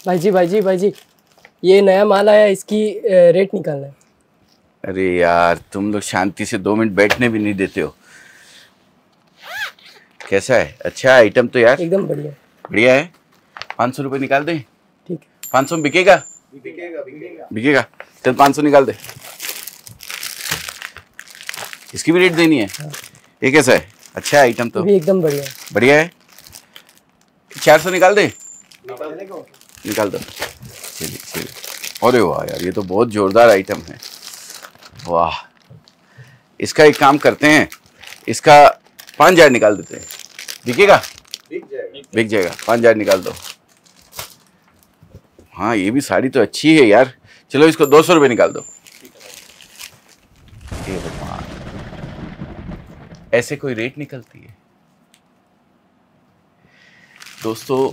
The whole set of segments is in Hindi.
भाई जी, ये नया माल आया, इसकी रेट निकालना है। अरे यार, तुम लोग शांति से 2 मिनट बैठने भी नहीं देते हो। कैसा है? अच्छा है आइटम तो यार, एकदम बढ़िया। बढ़िया है। 500 रुपये निकाल दे। ठीक है। 500 में बिकेगा? बिकेगा। चल 500 निकाल दे। इसकी भी रेट देनी है। हाँ। ये कैसा है? अच्छा है आइटम तो, भी एकदम बढ़िया है। बढ़िया है। 400 निकाल दे। निकाल दो। चलिए चलिए। अरे वाह यार, ये तो बहुत जोरदार आइटम है। वाह, इसका एक काम करते हैं, इसका 5000 निकाल देते हैं। बिकेगा? बिक जाएगा। 5000 निकाल दो। हाँ, ये भी साड़ी तो अच्छी है यार। चलो इसको 200 रुपये निकाल दो। हे भगवान, ऐसे कोई रेट निकलती है? दोस्तों,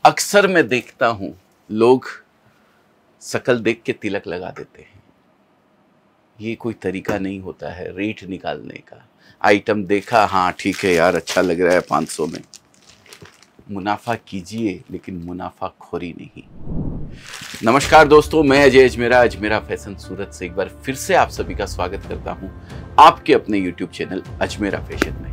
अक्सर मैं देखता हूं लोग शकल देख के तिलक लगा देते हैं। ये कोई तरीका नहीं होता है रेट निकालने का। आइटम देखा, हाँ ठीक है यार, अच्छा लग रहा है 500 में। मुनाफा कीजिए, लेकिन मुनाफाखोरी नहीं। नमस्कार दोस्तों, मैं अजय अजमेरा फैशन सूरत से एक बार फिर से आप सभी का स्वागत करता हूं आपके अपने YouTube चैनल अजमेरा फैशन में।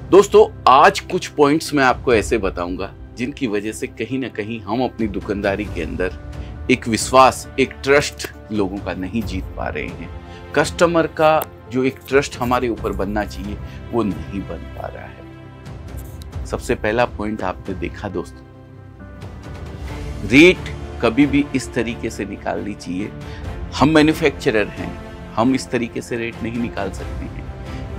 दोस्तों, आज कुछ पॉइंट्स मैं आपको ऐसे बताऊंगा जिनकी वजह से कहीं ना कहीं हम अपनी दुकानदारी के अंदर एक विश्वास, एक ट्रस्ट लोगों का नहीं जीत पा रहे हैं। कस्टमर का जो एक ट्रस्ट हमारे ऊपर बनना चाहिए वो नहीं बन पा रहा है। सबसे पहला पॉइंट आपने देखा दोस्तों, रेट कभी भी इस तरीके से निकालनी चाहिए। हम मैन्युफैक्चरर हैं, हम इस तरीके से रेट नहीं निकाल सकते हैं,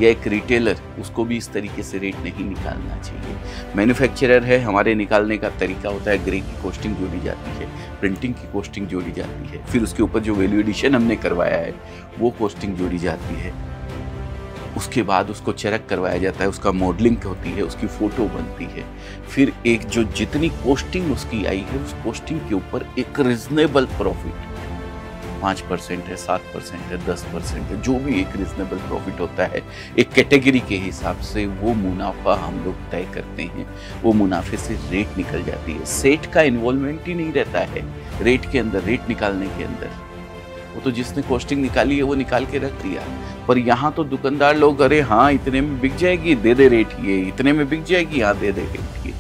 या एक रिटेलर, उसको भी इस तरीके से रेट नहीं निकालना चाहिए। मैन्युफैक्चरर है, हमारे निकालने का तरीका होता है, ग्रे की कॉस्टिंग जोड़ी जाती है, प्रिंटिंग की कॉस्टिंग जोड़ी जाती है, फिर उसके ऊपर जो वैल्यू एडिशन हमने करवाया है वो कॉस्टिंग जोड़ी जाती है। उसके बाद उसको चेक करवाया जाता है, उसका मॉडलिंग होती है, उसकी फोटो बनती है, फिर एक जो जितनी कॉस्टिंग उसकी आई है उस कॉस्टिंग के ऊपर एक रिजनेबल प्रॉफिट, 5% है, 7% है, 10% है, जो भी एक रिजनेबल प्रॉफिट होता है, एक कैटेगरी के हिसाब से वो मुनाफा हम लोग तय करते हैं। वो मुनाफे से रेट निकल जाती है। सेठ का इन्वॉल्वमेंट ही नहीं रहता है रेट के अंदर, रेट निकालने के अंदर। वो तो जिसने कॉस्टिंग निकाली है वो निकाल के रख दिया। पर यहाँ तो दुकानदार लोग, अरे हाँ इतने में बिक जाएगी, दे दे रेट ये, इतने में बिक जाएगी, हाँ दे दे रेट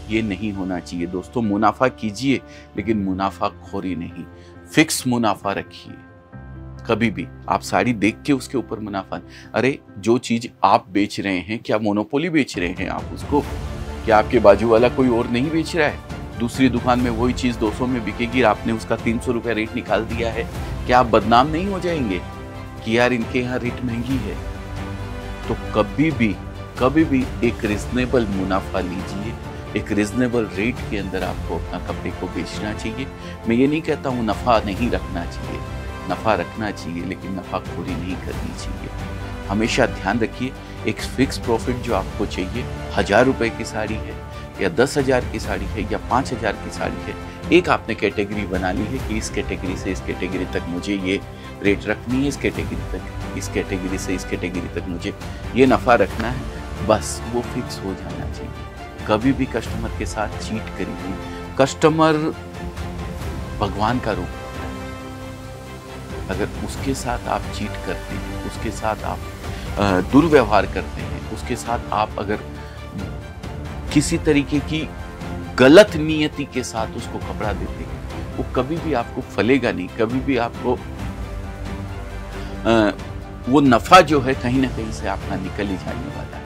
ये नहीं होना चाहिए दोस्तों। मुनाफा कीजिए, लेकिन मुनाफाखोरी नहीं। फिक्स मुनाफा रखिए। कभी भी आप साड़ी देख के उसके ऊपर मुनाफा, अरे जो चीज आप बेच रहे हैं, क्या मोनोपोली बेच रहे हैं आप उसको? क्या आपके बाजू वाला कोई और नहीं बेच रहा है? दूसरी दुकान में वही चीज 200 में बिकेगी, आपने उसका 300 रुपया रेट निकाल दिया है, क्या आप बदनाम नहीं हो जाएंगे कि यार इनके यहाँ रेट महंगी है? तो कभी भी एक रिजनेबल मुनाफा लीजिए। एक रिजनेबल रेट के अंदर आपको अपना कपड़े को बेचना चाहिए। मैं ये नहीं कहता हूँ नफ़ा नहीं रखना चाहिए, नफ़ा रखना चाहिए, लेकिन नफ़ाखोरी नहीं करनी चाहिए। हमेशा ध्यान रखिए, एक फिक्स प्रॉफिट जो आपको चाहिए, 1000 रुपये की साड़ी है या 10,000 की साड़ी है या 5000 की साड़ी है, एक आपने कैटेगरी बना ली है कि इस कैटेगरी से इस कैटेगरी तक मुझे ये रेट रखनी है, इस कैटेगरी तक, इस कैटेगरी से इस कैटेगरी तक मुझे ये नफ़ा रखना है, बस वो फिक्स हो जाना चाहिए। कभी भी कस्टमर के साथ चीट करिए। कस्टमर भगवान का रूप होता है। अगर उसके साथ आप चीट करते हैं, उसके साथ आप दुर्व्यवहार करते हैं, उसके साथ आप अगर किसी तरीके की गलत नियति के साथ उसको कपड़ा देते हैं, वो कभी भी आपको फलेगा नहीं। कभी भी आपको वो नफा जो है कहीं ना कहीं से आपका निकल ही जाने वाला है।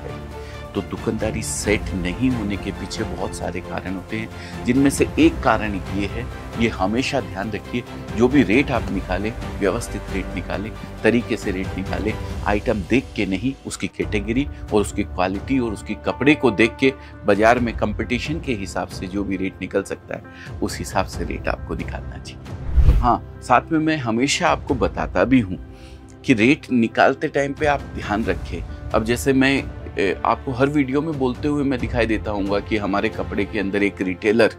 तो दुकानदारी सेट नहीं होने के पीछे बहुत सारे कारण होते हैं, जिनमें से एक कारण ये है, ये हमेशा ध्यान रखिए, जो भी रेट आप निकालें, व्यवस्थित रेट निकालें, तरीके से रेट निकालें। आइटम देख के नहीं, उसकी कैटेगरी और उसकी क्वालिटी और उसकी कपड़े को देख के बाजार में कंपटीशन के हिसाब से जो भी रेट निकल सकता है, उस हिसाब से रेट आपको निकालना चाहिए। तो हाँ, साथ में मैं हमेशा आपको बताता भी हूँ कि रेट निकालते टाइम पे आप ध्यान रखें। अब जैसे मैं आपको हर वीडियो में बोलते हुए मैं दिखाई देता हूँ कि हमारे कपड़े के अंदर एक रिटेलर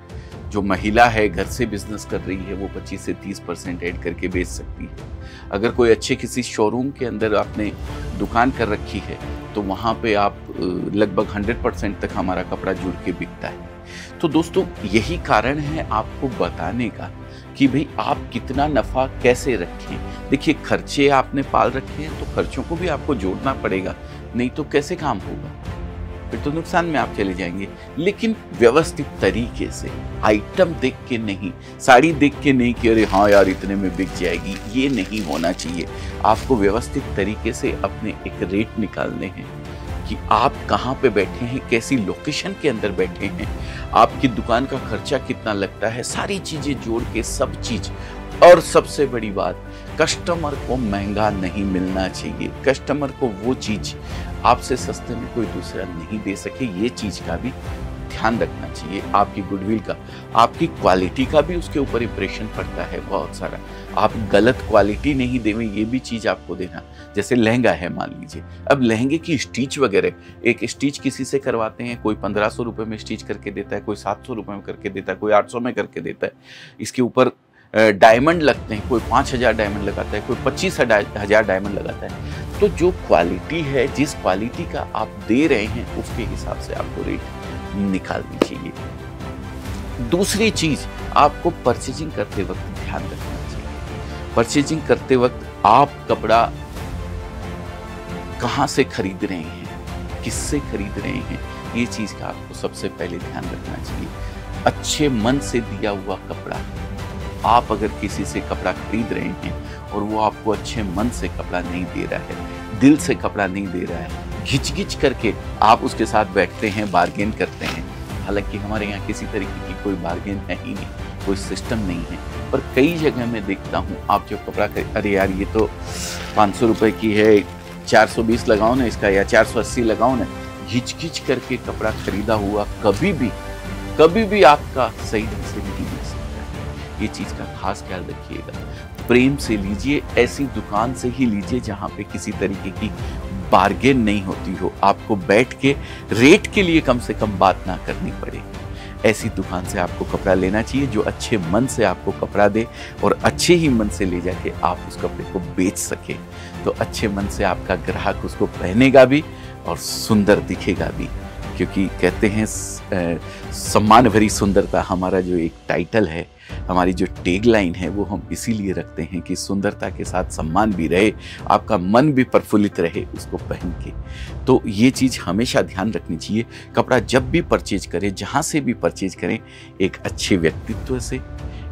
जो महिला है, घर से बिजनेस कर रही है, वो 25 से 30% ऐड करके बेच सकती है। अगर कोई अच्छे किसी शोरूम के अंदर आपने दुकान कर रखी है, तो वहाँ पे आप लगभग 100% तक हमारा कपड़ा जुड़ के बिकता है। तो दोस्तों यही कारण है आपको बताने का कि भाई आप कितना नफा कैसे रखें। देखिए खर्चे आपने पाल रखे हैं तो खर्चों को भी आपको जोड़ना पड़ेगा, नहीं तो कैसे काम होगा, फिर तो नुकसान में आप चले जाएंगे। लेकिन व्यवस्थित तरीके से, आइटम देख के नहीं, साड़ी देख के नहीं कि अरे हाँ यार इतने में बिक जाएगी, ये नहीं होना चाहिए। आपको व्यवस्थित तरीके से अपने एक रेट निकालने हैं कि आप कहाँ पे बैठे हैं, कैसी लोकेशन के अंदर बैठे हैं, आपकी दुकान का खर्चा कितना लगता है, सारी चीजें जोड़ के सब चीज। और सबसे बड़ी बात, कस्टमर को महंगा नहीं मिलना चाहिए। कस्टमर को वो चीज आपसे सस्ते में कोई दूसरा नहीं दे सके, ये चीज का भी ध्यान रखना चाहिए। आपकी गुडविल का, आपकी क्वालिटी का भी उसके ऊपर इंप्रेशन पड़ता है बहुत सारा। आप गलत क्वालिटी नहीं देवें, ये भी चीज आपको देना। जैसे लहंगा है मान लीजिए, अब लहंगे की स्टिच वगैरह, एक स्टिच किसी से करवाते हैं, कोई 1500 रुपए में स्टिच करके देता है, कोई 700 रुपए में करके देता है, कोई 800 में करके देता है। इसके ऊपर डायमंड लगते हैं, कोई 5000 डायमंड लगाता है, कोई 25,000 डायमंड लगाता है। तो जो क्वालिटी है, जिस क्वालिटी का आप दे रहे हैं, उसके हिसाब से आपको रेट निकालनी चाहिए। दूसरी चीज, आपको परचेजिंग करते वक्त ध्यान रखना चाहिए। परचेजिंग करते वक्त आप कपड़ा कहाँ से खरीद रहे हैं, किससे खरीद रहे हैं, ये चीज का आपको सबसे पहले ध्यान रखना चाहिए। अच्छे मन से दिया हुआ कपड़ा, आप अगर किसी से कपड़ा खरीद रहे हैं और वो आपको अच्छे मन से कपड़ा नहीं दे रहा है, दिल से कपड़ा नहीं दे रहा है, घिच घिच करके आप उसके साथ बैठते हैं, बार्गेन करते हैं। हालांकि हमारे यहाँ किसी तरीके की कोई बार्गेन है ही नहीं, कोई सिस्टम नहीं है। पर कई जगह मैं देखता हूँ, आप जो कपड़ा अरे यार ये तो 500 रुपए की है, 420 लगाओ ना इसका, या 480 लगाओ ना, घिच घिच करके कपड़ा खरीदा हुआ कभी भी आपका सही ढंग से नहीं मिल सकता है। ये चीज का खास ख्याल रखिएगा। प्रेम से लीजिए, ऐसी दुकान से ही लीजिए जहाँ पे किसी तरीके की बार्गेन नहीं होती हो, आपको बैठ के रेट के लिए कम से कम बात ना करनी पड़े। ऐसी दुकान से आपको कपड़ा लेना चाहिए जो अच्छे मन से आपको कपड़ा दे और अच्छे ही मन से ले जाके आप उस कपड़े को बेच सके। तो अच्छे मन से आपका ग्राहक उसको पहनेगा भी और सुंदर दिखेगा भी। क्योंकि कहते हैं सम्मान भरी सुंदरता हमारा जो एक टाइटल है, हमारी जो टैगलाइन है, वो हम इसीलिए रखते हैं कि सुंदरता के साथ सम्मान भी रहे, आपका मन भी प्रफुल्लित रहे उसको पहन के। तो ये चीज़ हमेशा ध्यान रखनी चाहिए। कपड़ा जब भी परचेज करें, जहाँ से भी परचेज करें, एक अच्छे व्यक्तित्व से,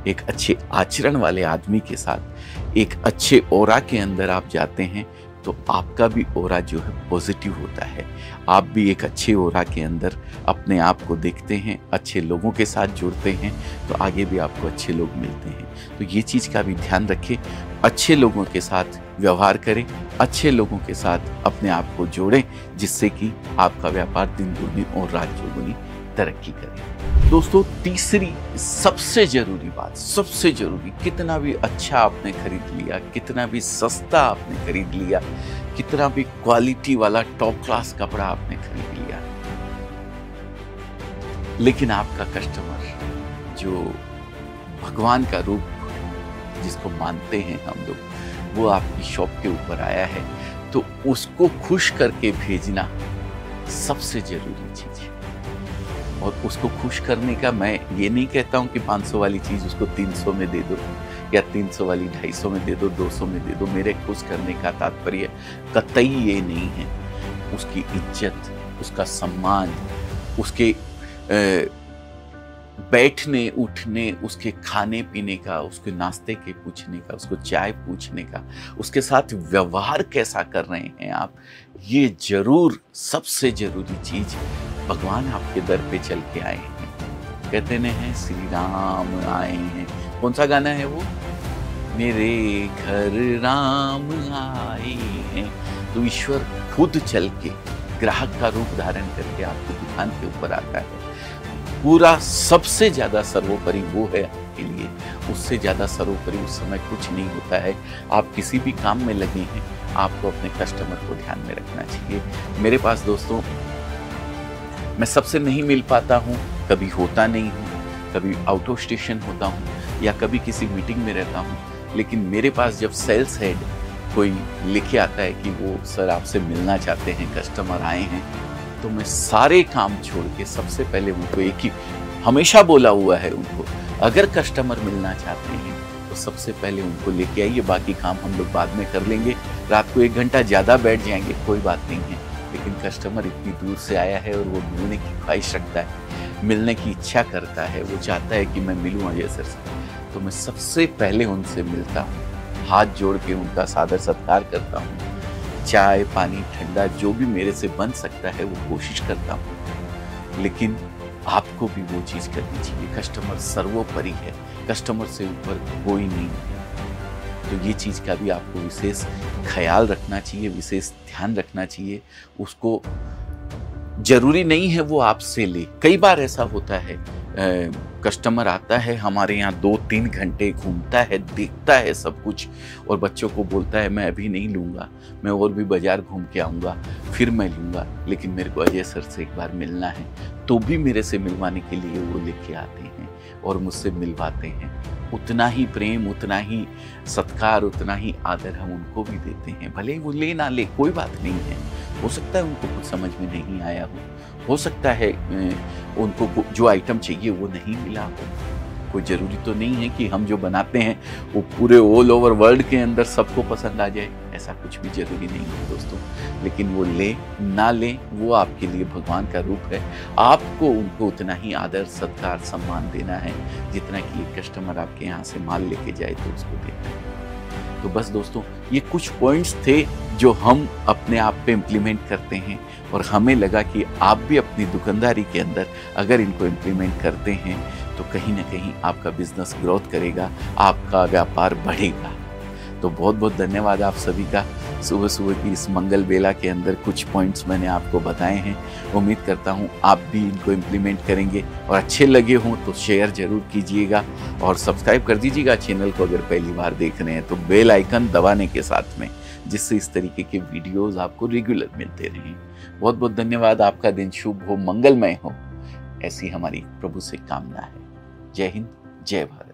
एक अच्छे आचरण वाले आदमी के साथ, एक अच्छे ऑरा के अंदर आप जाते हैं तो आपका भी ऑरा जो है पॉजिटिव होता है। आप भी एक अच्छे ऑरा के अंदर अपने आप को देखते हैं, अच्छे लोगों के साथ जुड़ते हैं, तो आगे भी आपको अच्छे लोग मिलते हैं। तो ये चीज़ का भी ध्यान रखें, अच्छे लोगों के साथ व्यवहार करें, अच्छे लोगों के साथ अपने आप को जोड़ें, जिससे कि आपका व्यापार दिन दुगनी और रात चौगुनी तरक्की करे। दोस्तों, तीसरी सबसे जरूरी बात, सबसे जरूरी, कितना भी अच्छा आपने खरीद लिया, कितना भी सस्ता आपने खरीद लिया, कितना भी क्वालिटी वाला टॉप क्लास कपड़ा आपने खरीद लिया, लेकिन आपका कस्टमर जो भगवान का रूप जिसको मानते हैं हम लोग, वो आपकी शॉप के ऊपर आया है, तो उसको खुश करके भेजना सबसे जरूरी चीज है। और उसको खुश करने का, मैं ये नहीं कहता हूँ कि 500 वाली चीज़ उसको 300 में दे दो, या 300 वाली 250 में दे दो, 200 में दे दो। मेरे खुश करने का तात्पर्य कतई ये नहीं है। उसकी इज्जत, उसका सम्मान, उसके बैठने उठने, उसके खाने पीने का, उसके नाश्ते के पूछने का, उसको चाय पूछने का, उसके साथ व्यवहार कैसा कर रहे हैं आप, ये जरूर सबसे जरूरी चीज। भगवान आपके दर पे चल के आए हैं, कहते हैं श्री राम आए हैं। कौन सा गाना है वो? मेरे घर राम आए हैं। तो ईश्वर खुद चल के ग्राहक का रूप धारण करके आपकी दुकान के ऊपर आता है। पूरा सबसे ज्यादा सर्वोपरि वो है आपके लिए, उससे ज्यादा सर्वोपरि उस समय कुछ नहीं होता है। आप किसी भी काम में लगे हैं, आपको अपने कस्टमर को ध्यान में रखना चाहिए। मेरे पास दोस्तों, मैं सबसे नहीं मिल पाता हूँ, कभी होता नहीं हूँ, कभी आउट ऑफ स्टेशन होता हूँ, या कभी किसी मीटिंग में रहता हूँ, लेकिन मेरे पास जब सेल्स हेड कोई लिखे आता है कि वो सर आपसे मिलना चाहते हैं, कस्टमर आए हैं, तो मैं सारे काम छोड़ के सबसे पहले उनको एक ही हमेशा बोला हुआ है उनको, अगर कस्टमर मिलना चाहते हैं तो सबसे पहले उनको लेके आइए, बाकी काम हम लोग बाद में कर लेंगे। रात को 1 घंटा ज़्यादा बैठ जाएंगे कोई बात नहीं है, लेकिन कस्टमर इतनी दूर से आया है और वो मिलने की ख्वाहिश रखता है, मिलने की इच्छा करता है, वो चाहता है कि मैं मिलूँ अजय सर से, तो मैं सबसे पहले उनसे मिलता हूँ, हाथ जोड़ के उनका सादर सत्कार करता हूँ, चाय पानी ठंडा जो भी मेरे से बन सकता है वो कोशिश करता हूँ। लेकिन आपको भी वो चीज़ करनी चाहिए, कस्टमर सर्वोपरि है, कस्टमर से ऊपर कोई नहीं है। तो ये चीज़ का भी आपको विशेष ख्याल रखना चाहिए, विशेष ध्यान रखना चाहिए। उसको जरूरी नहीं है वो आपसे ले, कई बार ऐसा होता है कस्टमर आता है हमारे यहाँ 2-3 घंटे घूमता है, देखता है सब कुछ और बच्चों को बोलता है मैं अभी नहीं लूँगा, मैं और भी बाजार घूम के आऊँगा फिर मैं लूँगा, लेकिन मेरे को अजय सर से एक बार मिलना है, तो भी मेरे से मिलवाने के लिए वो लेके आते हैं और मुझसे मिलवाते हैं। उतना ही प्रेम, उतना ही सत्कार, उतना ही आदर हम उनको भी देते हैं, भले ही वो ले ना ले कोई बात नहीं है। हो सकता है उनको कुछ समझ में नहीं आया हो सकता है उनको जो आइटम चाहिए वो नहीं मिला हो, कोई ज़रूरी तो नहीं है कि हम जो बनाते हैं वो पूरे ऑल ओवर वर्ल्ड के अंदर सबको पसंद आ जाए, ऐसा कुछ भी ज़रूरी नहीं है दोस्तों। लेकिन वो ले ना ले वो आपके लिए भगवान का रूप है, आपको उनको उतना ही आदर सत्कार सम्मान देना है जितना कि एक कस्टमर आपके यहाँ से माल लेके जाए तो उसको देना है। तो बस दोस्तों ये कुछ पॉइंट्स थे जो हम अपने आप पे इम्प्लीमेंट करते हैं और हमें लगा कि आप भी अपनी दुकानदारी के अंदर अगर इनको इम्प्लीमेंट करते हैं तो कहीं ना कहीं आपका बिजनेस ग्रोथ करेगा, आपका व्यापार बढ़ेगा। तो बहुत बहुत धन्यवाद आप सभी का। सुबह सुबह की इस मंगल बेला के अंदर कुछ पॉइंट्स मैंने आपको बताए हैं, उम्मीद करता हूं आप भी इनको इम्प्लीमेंट करेंगे और अच्छे लगे हों तो शेयर ज़रूर कीजिएगा और सब्सक्राइब कर दीजिएगा चैनल को अगर पहली बार देख रहे हैं तो बेल आइकन दबाने के साथ में, जिससे इस तरीके के वीडियोज़ आपको रेगुलर मिलते रहें। बहुत बहुत धन्यवाद, आपका दिन शुभ हो, मंगलमय हो, ऐसी हमारी प्रभु से कामना है। जय हिंद, जय भारत।